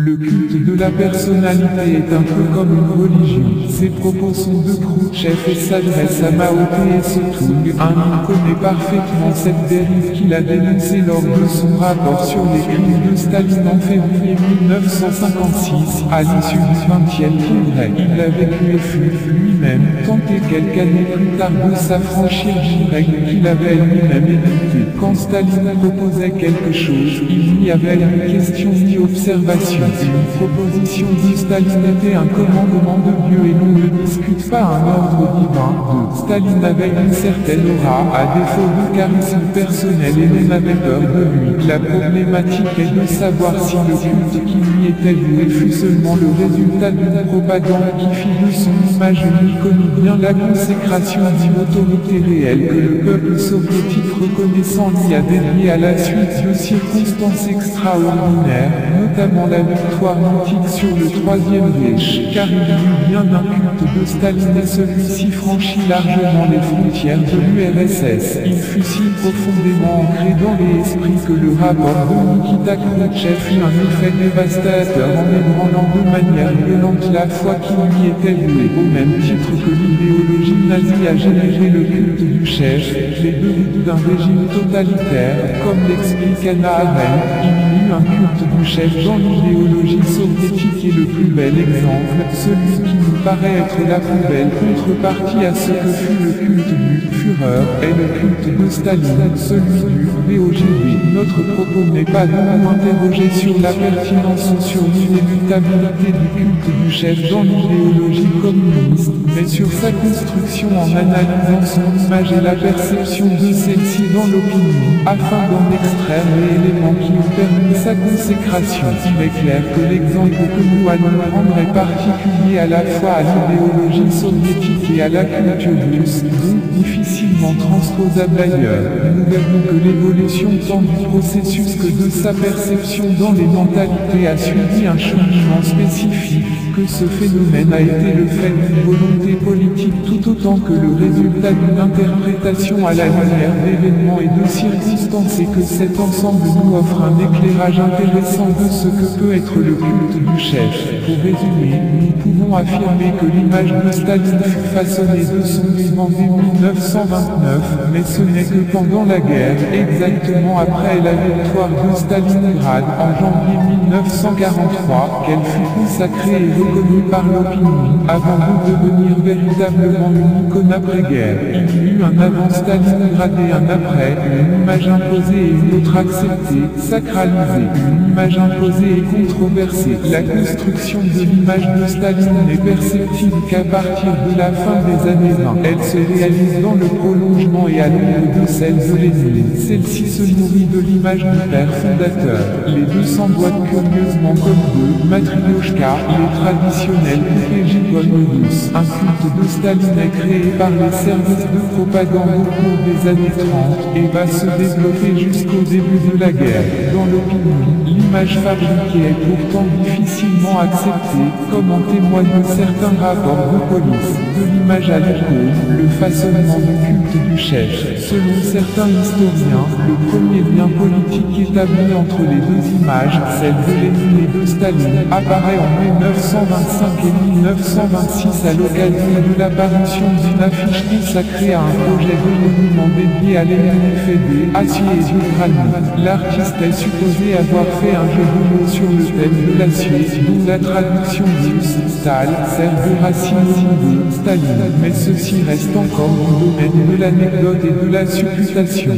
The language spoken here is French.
Le culte de la personnalité est un peu comme une religion. Ses propos sont de Khrouchtchev et s'adressent à Mao Tse-tung. Un connaît parfaitement cette dérive qu'il a dénoncée lors de son rapport sur les crimes de Staline en février 1956. À l'issue du 20e congrès, il a vécu et fut lui-même tenté quelques années plus tard de s'affranchir d'une règle qu'il avait lui-même édictée. Quand Staline proposait quelque chose, il n'y avait ni question ni observation. Une proposition de Staline était un commandement de Dieu et l'on ne discute pas un ordre divin. Staline avait une certaine aura, à défaut de charisme personnel et l'on avait peur de lui. La problématique est de savoir si le culte qui lui était voué fut seulement le résultat d'une propagande qui fit de son image unique ou bien la consécration d'une autorité réelle que le peuple soviétique reconnaissant lui a dédié à la suite de circonstances extraordinaires, notamment la victoire mythique sur le Troisième Reich, car il y eut bien un culte de Staline et celui-ci franchit largement les frontières de l'URSS. Il fut si profondément ancré dans les esprits que le rapport de Nikita Khrouchtchev eut un effet dévastateur en ébranlant de manière violente la foi qui lui était vouée. Au même titre que l'idéologie nazie a généré le culte du chef, les dérives d'un régime totalitaire, comme l'explique Hannah Arendt, il y eut un culte du chef dans l'idéologie soviétique et le plus bel exemple, celui qui nous paraît être la plus belle contrepartie à ce que fut le culte du Führer, est le culte de Staline, celui du VOGB. Notre propos n'est pas de nous interroger sur la pertinence ou sur l'inéluctabilité du culte du chef dans l'idéologie communiste, mais sur sa construction en analysant son image et la perception de celle-ci dans l'opinion, afin d'en extraire les éléments qui ont permis sa consécration. Il est clair que l'exemple que nous allons prendre est particulier à la fois à l'idéologie soviétique et à la culture russe, donc difficilement transposable ailleurs. Nous verrons que l'évolution tant du processus que de sa perception dans les mentalités a suivi un cheminement spécifique, que ce phénomène a été le fait d'une volonté politique tout autant que le résultat d'une interprétation à la lumière d'événements et de circonstances et que cet ensemble nous offre un éclairage intéressant de ce que peut être le culte du chef. Pour résumer, nous pouvons affirmer que l'image de Staline fut façonnée de son vivant dès 1929, mais ce n'est que pendant la guerre, exactement après la victoire de Stalingrad en janvier 1943, qu'elle fut consacrée et reconnue par l'opinion, avant de devenir véritablement une icône après-guerre. Il y eut un avant Stalingrad et un après, une image imposée et une autre acceptée, sacralisée, une image imposée et controversée. La construction de l'image de Staline n'est perceptible qu'à partir de la fin des années 20. Elle se réalise dans le prolongement et à l'ombre de celle de Lénine. Celle-ci se nourrit de l'image du père fondateur. Les deux s'emboîtent curieusement comme deux, Matryoshka, les traditionnels poupées gigoles russes. Un culte de Staline est créé par les services de propagande au cours des années 30 et va se développer jusqu'au début de la guerre. Dans l'opinion, l'image fabriquée est pourtant difficilement acceptée, comme en témoignent certains rapports de police. De l'image à l'icône, le façonnement du culte du chef. Selon certains historiens, le premier lien politique établi entre les deux images, celle de Lénine et de Staline, apparaît en 1925 et 1926 à l'occasion de l'apparition d'une affiche consacrée à un projet de monument dédié à Lénine Fédé, acier et du granit. L'artiste est supposé avoir fait un jeu de mots sur le thème de l'acier, dont la traduction dit Stal sert de racine de Staline, mais ceci reste encore du domaine de l'anecdote et de la supputation.